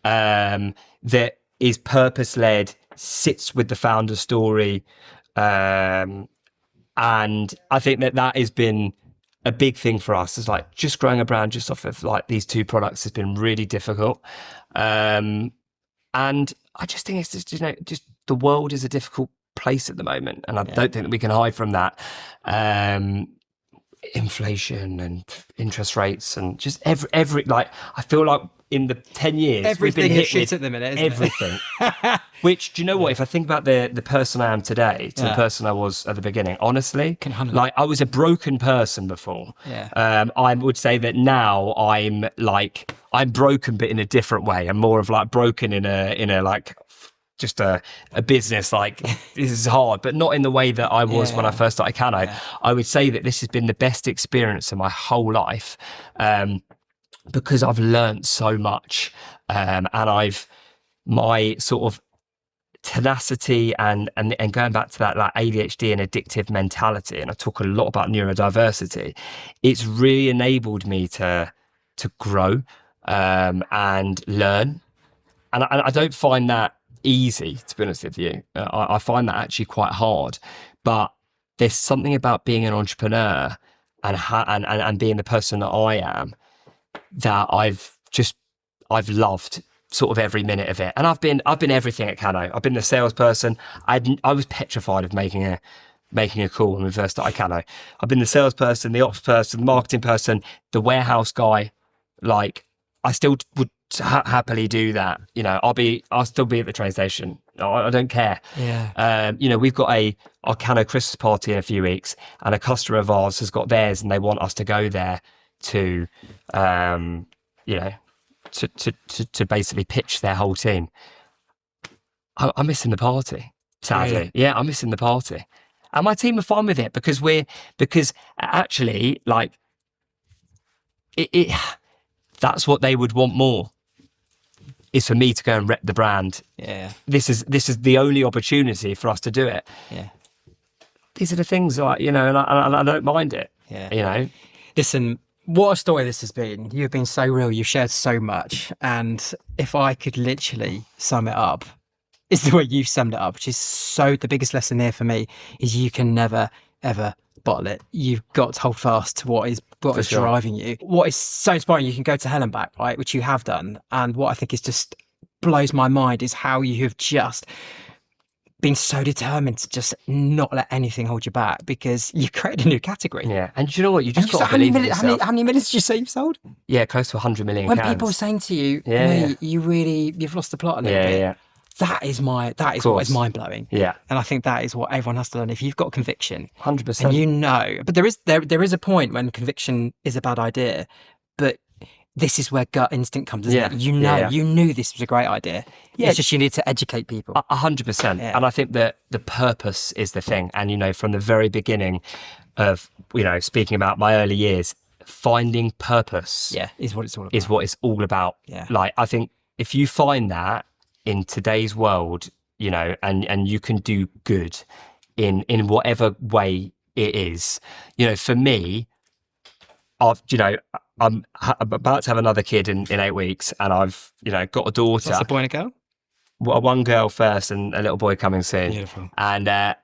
That is purpose led, sits with the founder story, and I think that has been a big thing for us. Is like just growing a brand just off of like these 2 products has been really difficult, and I just think it's just the world is a difficult place at the moment, and I don't think that we can hide from that. Inflation and interest rates and just every like I feel like in the 10 years everything we've been hit shit with at the minute, isn't everything. Which, do you know what? If I think about the person I am today to the person I was at the beginning, honestly, like I was a broken person before. I would say that now I'm broken, but in a different way. I'm more of like broken in a like just a business, like this is hard, but not in the way that I was when I first started Cano. I would say that this has been the best experience of my whole life, because I've learned so much, and my sort of tenacity and going back to that like ADHD and addictive mentality, and I talk a lot about neurodiversity. It's really enabled me to grow and learn, and I don't find that easy, to be honest with you. I find that actually quite hard, but there's something about being an entrepreneur and being the person that I am that I've loved sort of every minute of it. And I've been everything at Cano. I've been the salesperson. I was petrified of making a call when we first started Cano. I've been the salesperson, the ops person, the marketing person, the warehouse guy. Like I still would happily do that. I'll still be at the train station. I don't care. We've got our Cano Christmas party in a few weeks, and a customer of ours has got theirs, and they want us to go there to to basically pitch their whole team. I'm missing the party, sadly. Yeah, I'm missing the party, and my team are fine with it because actually like it that's what they would want more, is for me to go and rep the brand. This is the only opportunity for us to do it. These are the things like, and I don't mind it. Listen, what a story this has been. You've been so real, you've shared so much, and if I could literally sum it up, it's the way you've summed it up, which is so the biggest lesson here for me is you can never ever bottle it. You've got to hold fast to what is driving you. What is so inspiring, you can go to hell and back, right, which you have done, and what I think is just blows my mind is how you have just been so determined to just not let anything hold you back, because you created a new category. And do you know what, you just got to believe in yourself. How many millions did you say you've sold? Close to 100 million when cans. People are saying to you, you've lost the plot a little bit. That is what is mind-blowing. And I think that is what everyone has to learn. If you've got conviction, 100%, and but there is a point when conviction is a bad idea, but this is where gut instinct comes, isn't it? You knew this was a great idea. It's just you need to educate people. 100%. And I think that the purpose is the thing. And, from the very beginning of, speaking about my early years, finding purpose is what it's all about. Is what it's all about. Like, I think if you find that in today's world, and you can do good in whatever way it is, for me, I'm about to have another kid in 8 weeks, and I've got a daughter. What's the boy and a girl? Well, one girl first and a little boy coming soon. Beautiful. And I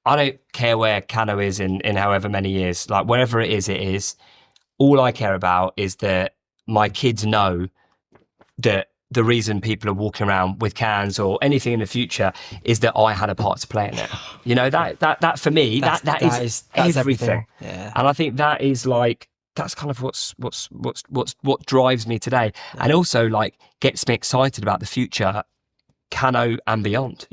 don't care where Cano is in however many years, like wherever it is. All I care about is that my kids know that the reason people are walking around with cans or anything in the future is that I had a part to play in it. That for me, that is everything. And I think that is like, that's kind of what drives me today, and also like gets me excited about the future, Cano and beyond.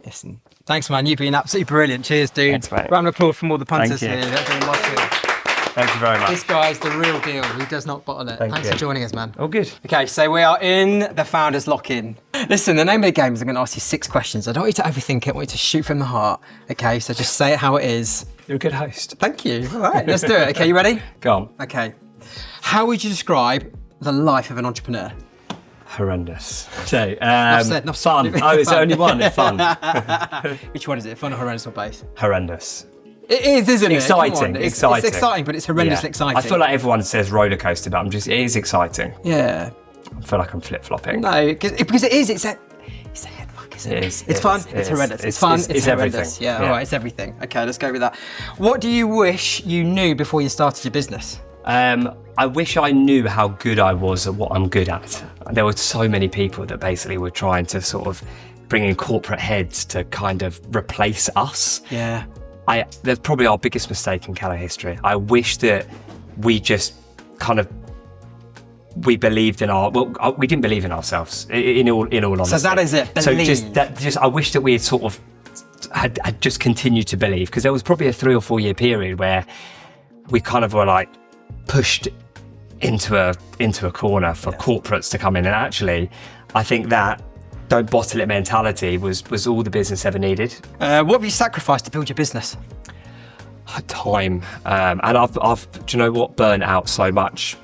Listen, thanks, man. You've been absolutely brilliant. Cheers, dude. Thanks, mate. Round of applause from all the punters Thank you. here. Thank you very much. This guy's the real deal. He does not bottle it. Thanks for joining us, man. Oh, good. Okay, so we are in the Founders Lock-In. Listen, the name of the game is I'm going to ask you 6 questions. I don't want you to overthink it. I want you to shoot from the heart. Okay, so just say it how it is. You're a good host. Thank you. All right, let's do it. Okay, you ready? Go on. Okay. How would you describe the life of an entrepreneur? Horrendous. So, Enough fun. said. Oh, it's only one. It's fun. Which one is it? Fun or horrendous or both? Horrendous. It is, isn't it? Come Exciting. on. It's exciting, but it's horrendously exciting. I feel like everyone says roller coaster, but it is exciting. Yeah. I feel like I'm flip-flopping. No, because it is. It's a head fuck, isn't it? It's fun. It's horrendous. It's fun. It's horrendous. Everything. Yeah. All right. It's everything. Okay. Let's go with that. What do you wish you knew before you started your business? I wish I knew how good I was at what I'm good at. There were so many people that basically were trying to sort of bring in corporate heads to kind of replace us. Yeah. That's probably our biggest mistake in Cano history. I wish that we just kind of we believed in we didn't believe in ourselves in all honesty. So that is it. Believe. So I wish that we had sort of had just continued to believe, because there was probably a 3 or 4 year period where we kind of were like pushed into a corner for corporates to come in, and actually I think that don't bottle it mentality was all the business ever needed. What have you sacrificed to build your business? Time, and I've do you know what, burnt out so much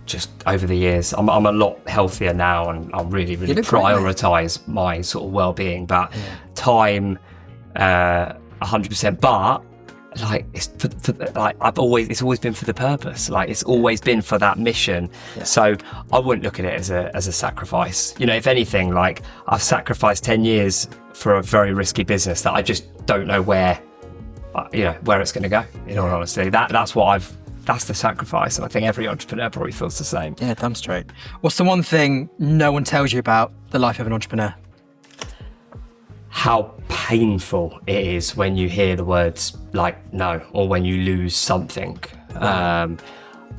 just over the years. I'm a lot healthier now, and I really prioritise my sort of well-being, but time 100%. But like it's it's always been for the purpose. Like it's always been for that mission. Yeah. So I wouldn't look at it as a sacrifice. You know, if anything, like I've sacrificed 10 years for a very risky business that I just don't know where it's going to go. In all honesty, that's the sacrifice, and I think every entrepreneur probably feels the same. Yeah, damn straight. What's the one thing no one tells you about the life of an entrepreneur? How painful it is when you hear the words like no, or when you lose something.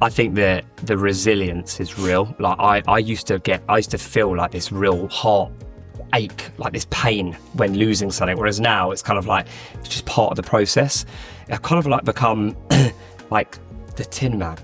I think that the resilience is real. Like I used to feel like this real heart ache, like this pain when losing something, whereas now it's kind of like it's just part of the process. I've kind of like become like the Tin Man.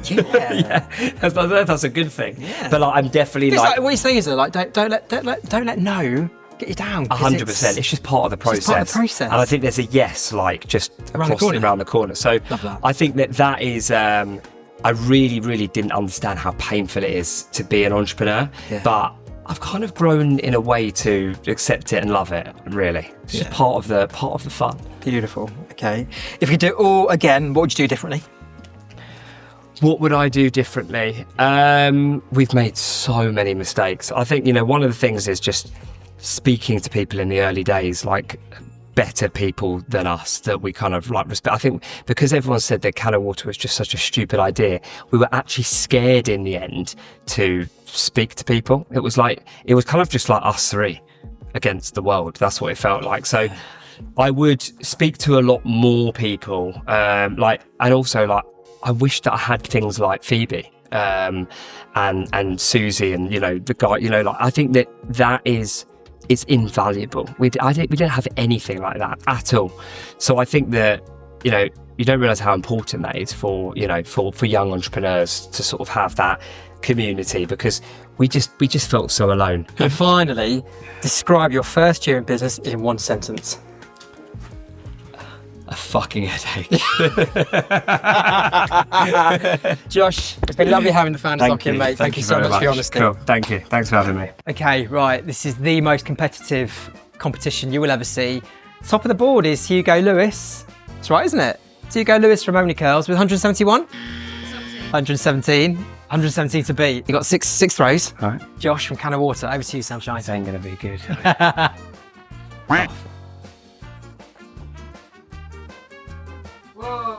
Yeah, that's a good thing. Yeah. But like I'm definitely like what you're saying is like don't let no get you down. 100%. It's just part of the process. Part of the process. And I think there's a yes, like just around the corner. So I think that is. I really, really didn't understand how painful it is to be an entrepreneur, but I've kind of grown in a way to accept it and love it. Really, it's just part of the fun. Beautiful. Okay, if you could do it all again, what would you do differently? What would I do differently? We've made so many mistakes. I think one of the things is just speaking to people in the early days, like better people than us that we kind of like respect. I think because everyone said that Cano Water was just such a stupid idea, we were actually scared in the end to speak to people. It was kind of just like us three against the world. That's what it felt like. So I would speak to a lot more people, and also I wish that I had things like Phoebe and Susie and the guy. I think that is. It's invaluable. We didn't have anything like that at all. So I think that you don't realise how important that is for young entrepreneurs to sort of have that community, because we just felt so alone. And finally, describe your first year in business in one sentence. A fucking headache. Josh, it's been lovely having the Founders Lock-In, mate. Thank you so much for your honesty. Cool. Thank you. Thanks for having me. Okay, right. This is the most competitive competition you will ever see. Top of the board is Hugo Lewis. That's right, isn't it? It's Hugo Lewis from Only Curls with 171? 117. 117 to beat. You got six throws. All right. Josh from Cano Water. Over to you, Sunshine. This ain't going to be good.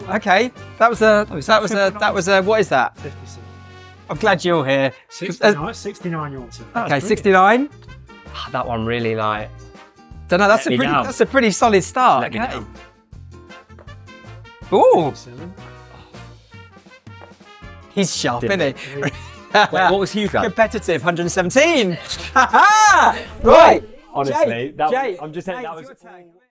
Okay, that was a what is that? 56. I'm glad you're here. 69 you want to. Okay, 69. That one really Don't know. That's a pretty solid start. Let me down. Ooh, he's sharp, isn't he? Wait, what was Hugo? Competitive, 117. Right. Honestly, Jay, I'm just saying that was.